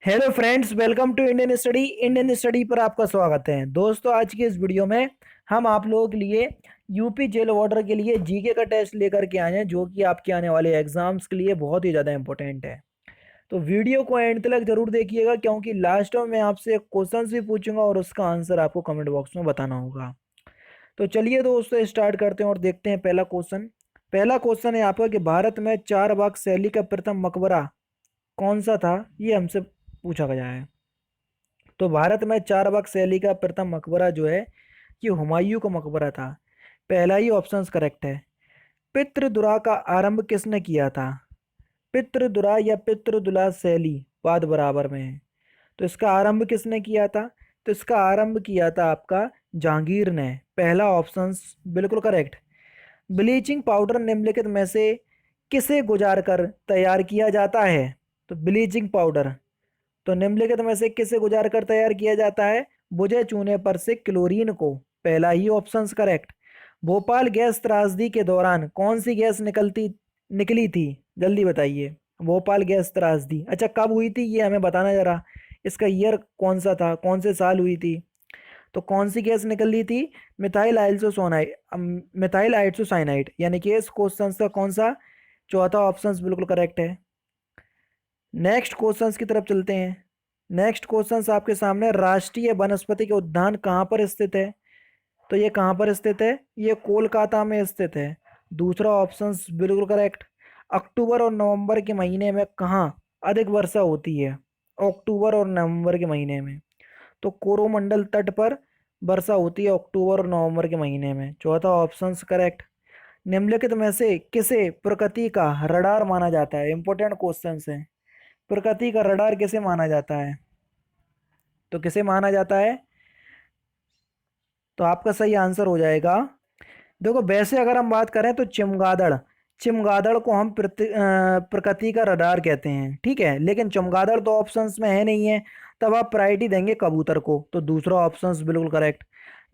Hello friends, welcome to Indian study पर आपका स्वागत है। दोस्तों, आज की इस वीडियो में हम आप लोगों के लिए यूपी जेल वार्डर के लिए जीके का टेस्ट लेकर के आए हैं, जो कि आपके आने वाले एग्जाम्स के लिए बहुत ही ज़्यादा इंपॉर्टेंट है। तो वीडियो को एंड तक जरूर देखिएगा, क्योंकि लास्ट में मैं आपसे क्वेश्चन भी पूछूंगा और उसका आंसर आपको कमेंट बॉक्स में बताना होगा। तो चलिए दोस्तों, स्टार्ट करते हैं और देखते हैं पहला क्वेश्चन। पहला क्वेश्चन है आपका कि भारत में चार बाग शैली का प्रथम मकबरा कौन सा था, ये हमसे पूछा गया है। तो भारत में चारबाग शैली का प्रथम मकबरा जो है ये हुमायूं का मकबरा था। पहला ही ऑप्शन करेक्ट है। पितृदुरा का आरंभ किसने किया था? पितृदुरा या पितृदुला शैली वाद बराबर में है। तो इसका आरंभ किसने किया था? तो इसका आरंभ किया था आपका जहांगीर ने। पहला ऑप्शन बिल्कुल करेक्ट। ब्लीचिंग पाउडर निम्नलिखित में से किसे गुजार कर तैयार किया जाता है? तो ब्लीचिंग पाउडर तो निम्नलिखित में से किसे गुजार कर तैयार किया जाता है? बुझे चूने पर से क्लोरीन को। पहला ही ऑप्शन करेक्ट। भोपाल गैस त्रासदी के दौरान कौन सी गैस निकली थी? जल्दी बताइए। भोपाल गैस त्रासदी अच्छा कब हुई थी, ये हमें बताना जरा। इसका ईयर कौन सा था, कौन से साल हुई थी? तो कौन सी गैस निकल रही थी? Methyl isocyanide. मिथाइल आइसोसाइनाइड, यानी कि इस क्वेश्चन का कौन सा चौथा ऑप्शन बिल्कुल करेक्ट है। नेक्स्ट क्वेश्चंस की तरफ चलते हैं। नेक्स्ट क्वेश्चंस आपके सामने, राष्ट्रीय वनस्पति के उद्यान कहाँ पर स्थित है? तो ये कहाँ पर स्थित है? ये कोलकाता में स्थित है। दूसरा ऑप्शन बिल्कुल करेक्ट। अक्टूबर और नवंबर के महीने में कहाँ अधिक वर्षा होती है? अक्टूबर और नवंबर के महीने में। तो कोरोमंडल तट पर वर्षा होती है अक्टूबर और नवंबर के महीने में। चौथा ऑप्शन करेक्ट। निम्नलिखित में से किसे प्रकृति का रडार माना जाता है? इंपॉर्टेंट क्वेश्चन है। प्रकृति का रडार किसे माना जाता है? तो किसे माना जाता है? तो आपका सही आंसर हो जाएगा, देखो वैसे अगर हम बात करें तो चिमगादड़। चिमगादड़ को हम प्रकृति का रडार कहते हैं, ठीक है। लेकिन चमगादड़ तो ऑप्शंस में है नहीं है, तब आप प्रायोरिटी देंगे कबूतर को। तो दूसरा ऑप्शन बिल्कुल करेक्ट।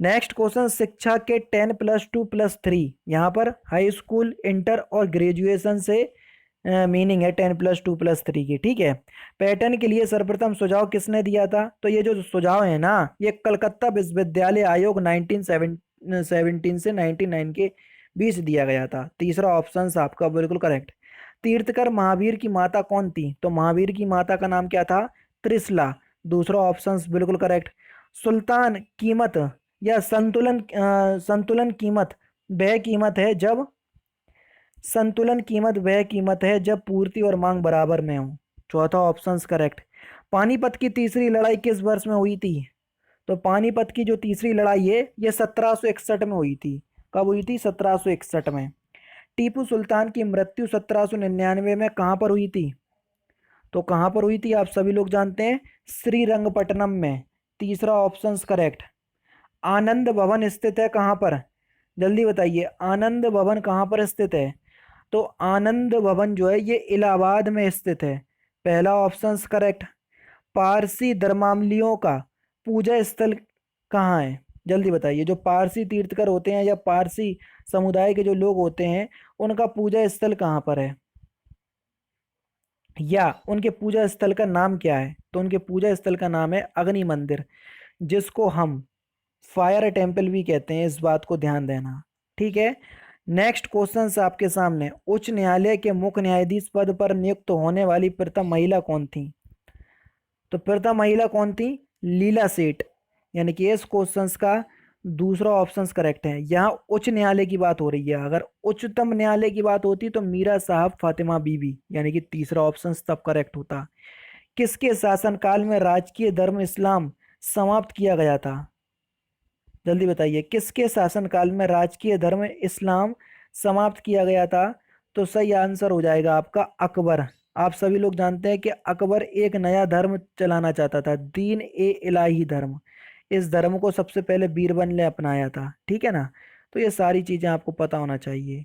नेक्स्ट क्वेश्चन, शिक्षा के 10+2+3, यहाँ पर हाई स्कूल, इंटर और ग्रेजुएशन से मीनिंग है 10+2+3 की, ठीक है। पैटर्न के लिए सर्वप्रथम सुझाव किसने दिया था? तो ये जो सुझाव है ना, ये कलकत्ता विश्वविद्यालय आयोग 1917 से 99 के बीच दिया गया था। तीसरा ऑप्शन आपका बिल्कुल करेक्ट। तीर्थकर महावीर की माता कौन थी? तो महावीर की माता का नाम क्या था? त्रिशला। दूसरा ऑप्शन बिल्कुल करेक्ट। सुल्तान कीमत या संतुलन कीमत वह कीमत है जब संतुलन कीमत वह कीमत है जब पूर्ति और मांग बराबर में हो। चौथा ऑप्शन करेक्ट। पानीपत की तीसरी लड़ाई किस वर्ष में हुई थी? तो पानीपत की जो तीसरी लड़ाई है ये 1761 में हुई थी। कब हुई थी? 1761 में। टीपू सुल्तान की मृत्यु 1799 में कहाँ पर हुई थी? तो कहाँ पर हुई थी आप सभी लोग जानते हैं, श्रीरंगपट्टनम में। तीसरा ऑप्शन करेक्ट। आनंद भवन स्थित है कहाँ पर? जल्दी बताइए, आनंद भवन कहाँ पर स्थित है? तो आनंद भवन जो है ये इलाहाबाद में स्थित है। पहला ऑप्शन करेक्ट। पारसी धर्मावलंबियों का पूजा स्थल कहाँ है? जल्दी बताइए। जो पारसी तीर्थकर होते हैं या पारसी समुदाय के जो लोग होते हैं, उनका पूजा स्थल कहाँ पर है, या उनके पूजा स्थल का नाम क्या है? तो उनके पूजा स्थल का नाम है अग्नि मंदिर, जिसको हम फायर टेम्पल भी कहते हैं। इस बात को ध्यान देना, ठीक है। नेक्स्ट क्वेश्चन आपके सामने, उच्च न्यायालय के मुख्य न्यायाधीश पद पर नियुक्त होने वाली प्रथम महिला कौन थी? तो प्रथम महिला कौन थी? लीला सेठ। यानी कि इस क्वेश्चन का दूसरा ऑप्शन करेक्ट है। यहाँ उच्च न्यायालय की बात हो रही है, अगर उच्चतम न्यायालय की बात होती तो मीरा साहब फातिमा बीबी, यानी कि तीसरा ऑप्शन तब करेक्ट होता। किसके शासनकाल में राजकीय धर्म इस्लाम समाप्त किया गया था? जल्दी बताइए, किसके शासनकाल में राजकीय धर्म इस्लाम समाप्त किया गया था? तो सही आंसर हो जाएगा आपका अकबर। आप सभी लोग जानते हैं कि अकबर एक नया धर्म चलाना चाहता था, दीन ए इलाही धर्म। इस धर्म को सबसे पहले बीरबल ने अपनाया था, ठीक है ना। तो ये सारी चीजें आपको पता होना चाहिए।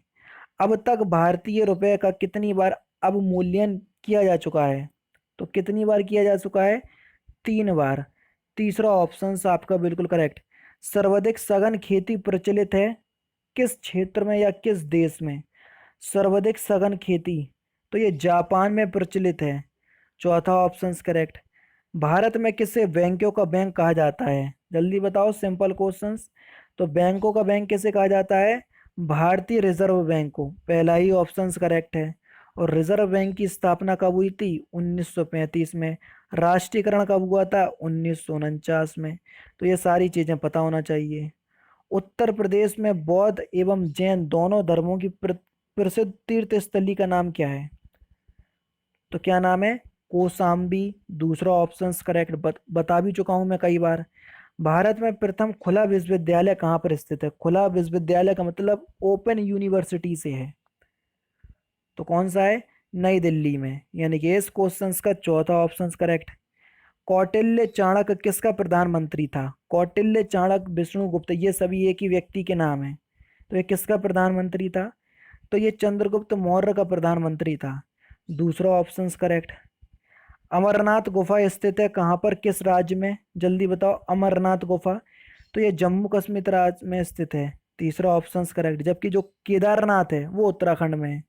अब तक भारतीय रुपए का कितनी बार अवमूल्यन किया जा चुका है? तो कितनी बार किया जा चुका है? 3 बार। तीसरा ऑप्शन आपका बिल्कुल करेक्ट। सर्वाधिक सघन खेती प्रचलित है किस क्षेत्र में या किस देश में? सर्वाधिक सघन खेती, तो ये जापान में प्रचलित है। चौथा ऑप्शन करेक्ट। भारत में किसे बैंकों का बैंक कहा जाता है? जल्दी बताओ, सिंपल क्वेश्चंस। तो बैंकों का बैंक किसे कहा जाता है? भारतीय रिजर्व बैंक को। पहला ही ऑप्शंस करेक्ट है। और रिजर्व बैंक की स्थापना कब हुई थी? 1935 में। राष्ट्रीयकरण कब हुआ था? 1949 में। तो ये सारी चीजें पता होना चाहिए। उत्तर प्रदेश में बौद्ध एवं जैन दोनों धर्मों की प्रसिद्ध तीर्थ स्थली का नाम क्या है? तो क्या नाम है? कोसाम्बी। दूसरा ऑप्शन करेक्ट, बता भी चुका हूं मैं कई बार। भारत में प्रथम खुला विश्वविद्यालय कहाँ पर स्थित है? खुला विश्वविद्यालय का मतलब ओपन यूनिवर्सिटी से है। तो कौन सा है? नई दिल्ली में। यानी कि इस क्वेश्चन का चौथा ऑप्शन करेक्ट। कौटिल्य चाणक्य किसका प्रधानमंत्री था? कौटिल्य चाणक्य विष्णुगुप्त ये सभी एक ही व्यक्ति के नाम है। तो ये किसका प्रधानमंत्री था? तो ये चंद्रगुप्त मौर्य का प्रधानमंत्री था। दूसरा ऑप्शन करेक्ट। अमरनाथ गुफा स्थित है कहाँ पर, किस राज्य में? जल्दी बताओ, अमरनाथ गुफा। तो ये जम्मू कश्मीर राज्य में स्थित है। तीसरा ऑप्शन करेक्ट। जबकि जो केदारनाथ है वो उत्तराखंड में है,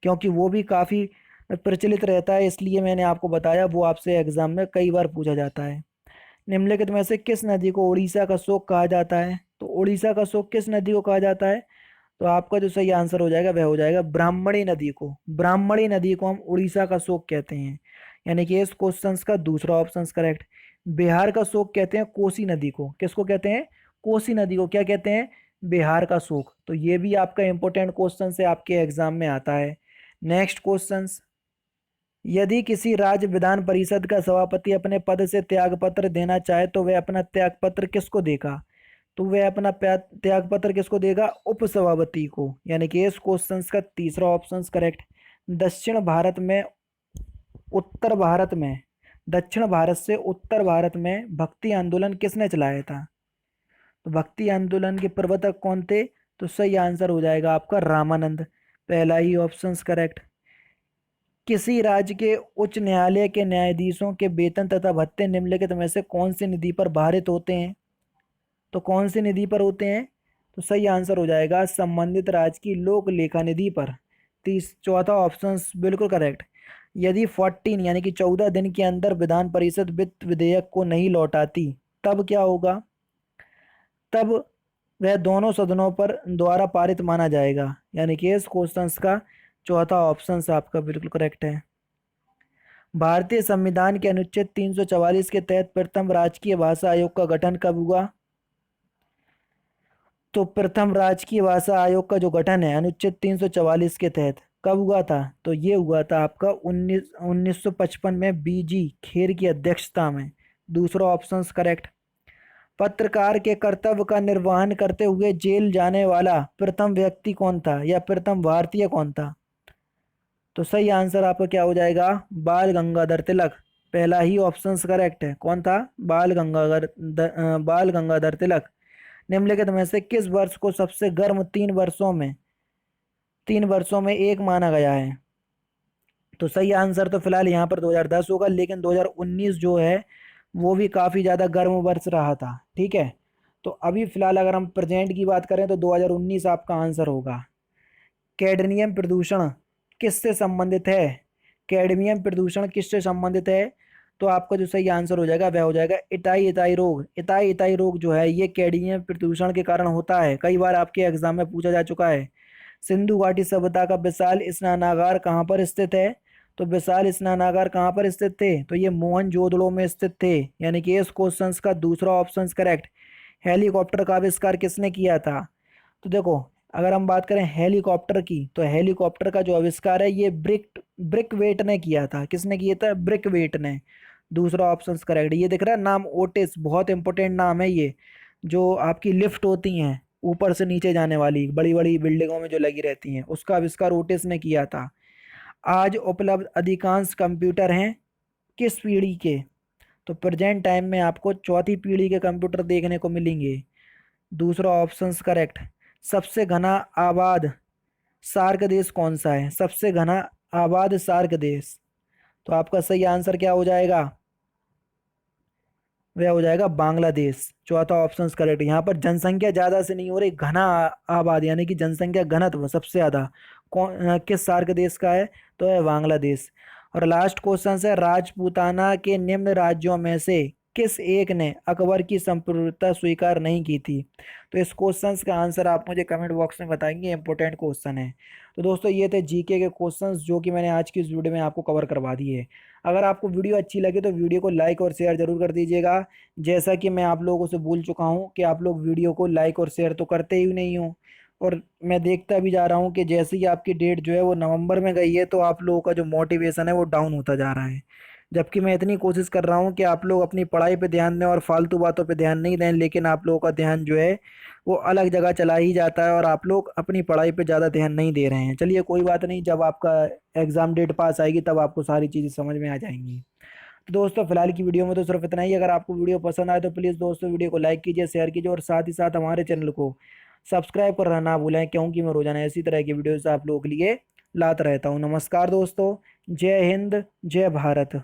क्योंकि वो भी काफ़ी प्रचलित रहता है, इसलिए मैंने आपको बताया, वो आपसे एग्जाम में कई बार पूछा जाता है। निम्नलिखित में से किस नदी को उड़ीसा का शोक कहा जाता है? तो उड़ीसा का शोक किस नदी को कहा जाता है? तो आपका जो सही आंसर हो जाएगा वह हो जाएगा ब्राह्मणी नदी को। ब्राह्मणी नदी को हम उड़ीसा का शोक कहते हैं। यानी कि इस क्वेश्चन का दूसरा ऑप्शन करेक्ट। बिहार का शोक कहते हैं कोसी नदी को। किसको कहते हैं? कोसी नदी को क्या कहते हैं? बिहार का शोक। तो ये भी आपका इंपॉर्टेंट क्वेश्चन से आपके एग्जाम में आता है। Next question. यदि किसी राज्य विधान परिषद का सभापति अपने पद से त्यागपत्र देना चाहे तो वह अपना त्यागपत्र किसको देगा? तो वह अपना त्यागपत्र किसको देगा? उपसभापति को। यानी कि इस क्वेश्चन का तीसरा ऑप्शन करेक्ट। दक्षिण भारत में उत्तर भारत में दक्षिण भारत से उत्तर भारत में भक्ति आंदोलन किसने चलाया था? तो भक्ति आंदोलन के प्रवर्तक कौन थे? तो सही आंसर हो जाएगा आपका रामानंद। पहला ही ऑप्शन करेक्ट। किसी राज्य के उच्च न्यायालय के न्यायाधीशों के वेतन तथा भत्ते निम्नलिखित में से कौन सी निधि पर भारित होते हैं? तो कौन सी निधि पर होते हैं? तो सही आंसर हो जाएगा संबंधित राज्य की लोक लेखा निधि पर। चौथा ऑप्शन बिल्कुल करेक्ट। यदि 14 यानी कि 14 दिन के अंदर विधान परिषद वित्त विधेयक को नहीं लौटाती तब क्या होगा? तब वह दोनों सदनों पर द्वारा पारित माना जाएगा। यानी कि इस क्वेश्चन का चौथा ऑप्शन आपका बिल्कुल करेक्ट है। भारतीय संविधान के अनुच्छेद 344 के तहत प्रथम राजकीय भाषा आयोग का गठन कब हुआ? तो प्रथम राजकीय भाषा आयोग का जो गठन है अनुच्छेद 344 के तहत कब हुआ था? तो ये हुआ था आपका 1955 में बीजी खेर की अध्यक्षता में। दूसरा ऑप्शन करेक्ट। पत्रकार के कर्तव्य का निर्वहन करते हुए जेल जाने वाला प्रथम व्यक्ति कौन था, या प्रथम भारतीय कौन था? तो सही आंसर आपका क्या हो जाएगा? बाल गंगाधर तिलक। पहला ही ऑप्शन करेक्ट है। कौन था? बाल गंगाधर तिलक। निम्नलिखित में से किस वर्ष को सबसे गर्म 3 वर्षों में एक माना गया है? तो सही आंसर तो फिलहाल यहाँ पर 2010 होगा, लेकिन 2019 जो है वो भी काफ़ी ज़्यादा गर्म वर्ष रहा था। ठीक है, तो अभी फिलहाल अगर हम प्रेजेंट की बात करें तो 2019 आपका आंसर होगा। कैडमियम प्रदूषण किससे संबंधित है? कैडमियम प्रदूषण किससे संबंधित है? तो आपका जो सही आंसर हो जाएगा वह हो जाएगा इताई इताई रोग। इताई इताई रोग जो है ये कैडमियम प्रदूषण के कारण होता है। कई बार आपके एग्जाम में पूछा जा चुका है। सिंधु घाटी सभ्यता का विशाल स्नानागार कहाँ पर स्थित है? तो विशाल स्नानागार कहाँ पर स्थित थे? तो ये मोहनजोदड़ो में स्थित थे। यानी कि इस क्वेश्चन का दूसरा ऑप्शन करेक्ट। हेलीकॉप्टर का आविष्कार किसने किया था? तो देखो, अगर हम बात करें हेलीकॉप्टर की तो हेलीकॉप्टर का जो आविष्कार है ये ब्रिकवेट ने किया था। किसने किया था? ब्रिकवेट ने। दूसरा ऑप्शन करेक्ट। ये दिख रहा है नाम ओटिस, बहुत इंपॉर्टेंट नाम है ये। जो आपकी लिफ्ट होती हैं ऊपर से नीचे जाने वाली बड़ी बड़ी बिल्डिंगों में जो लगी रहती हैं, उसका आविष्कार ओटिस ने किया था। आज उपलब्ध अधिकांश कंप्यूटर हैं किस पीढ़ी के? तो प्रेजेंट टाइम में आपको चौथी पीढ़ी के कंप्यूटर देखने को मिलेंगे। दूसरा ऑप्शन करेक्ट। सबसे घना आबाद सार्क देश कौन सा है? सबसे घना आबाद सार्क देश। तो आपका सही आंसर क्या हो जाएगा? वह हो जाएगा बांग्लादेश। चौथा ऑप्शन करेक्ट। यहाँ पर जनसंख्या ज़्यादा से नहीं हो रही, घना आबाद यानी कि जनसंख्या घनत्व सबसे ज़्यादा किस सार्क देश का है? तो है बांग्लादेश। और लास्ट क्वेश्चन है, राजपूताना के निम्न राज्यों में से किस एक ने अकबर की संप्रभुता स्वीकार नहीं की थी। तो इस क्वेश्चन का आंसर आप मुझे कमेंट बॉक्स में बताएंगे, इंपॉर्टेंट क्वेश्चन है। तो दोस्तों ये थे जीके के क्वेश्चंस जो कि मैंने आज की इस वीडियो में आपको कवर करवा दिए। अगर आपको वीडियो अच्छी लगे तो वीडियो को लाइक और शेयर जरूर कर दीजिएगा। जैसा कि मैं आप लोगों से बोल चुका हूँ कि आप लोग वीडियो को लाइक और शेयर तो करते ही नहीं हो, और मैं देखता भी जा रहा हूँ कि जैसे ही आपकी डेट जो है वो नवंबर में गई है तो आप लोगों का जो मोटिवेशन है वो डाउन होता जा रहा है। जबकि मैं इतनी कोशिश कर रहा हूँ कि आप लोग अपनी पढ़ाई पे ध्यान दें और फालतू बातों पे ध्यान नहीं दें, लेकिन आप लोगों का ध्यान जो है वो अलग जगह चला ही जाता है और आप लोग अपनी पढ़ाई पे ज़्यादा ध्यान नहीं दे रहे हैं। चलिए कोई बात नहीं, जब आपका एग्ज़ाम डेट पास आएगी तब आपको सारी चीज़ें समझ में आ जाएंगी। तो दोस्तों फिलहाल की वीडियो में तो सिर्फ इतना ही। अगर आपको वीडियो पसंद आए तो प्लीज़ दोस्तों वीडियो को लाइक कीजिए, शेयर कीजिए और साथ ही साथ हमारे चैनल को सब्सक्राइब करना ना भूलें, क्योंकि मैं रोजाना इसी तरह की वीडियोस आप लोगों के लिए लाता रहता हूँ। नमस्कार दोस्तों, जय हिंद, जय भारत।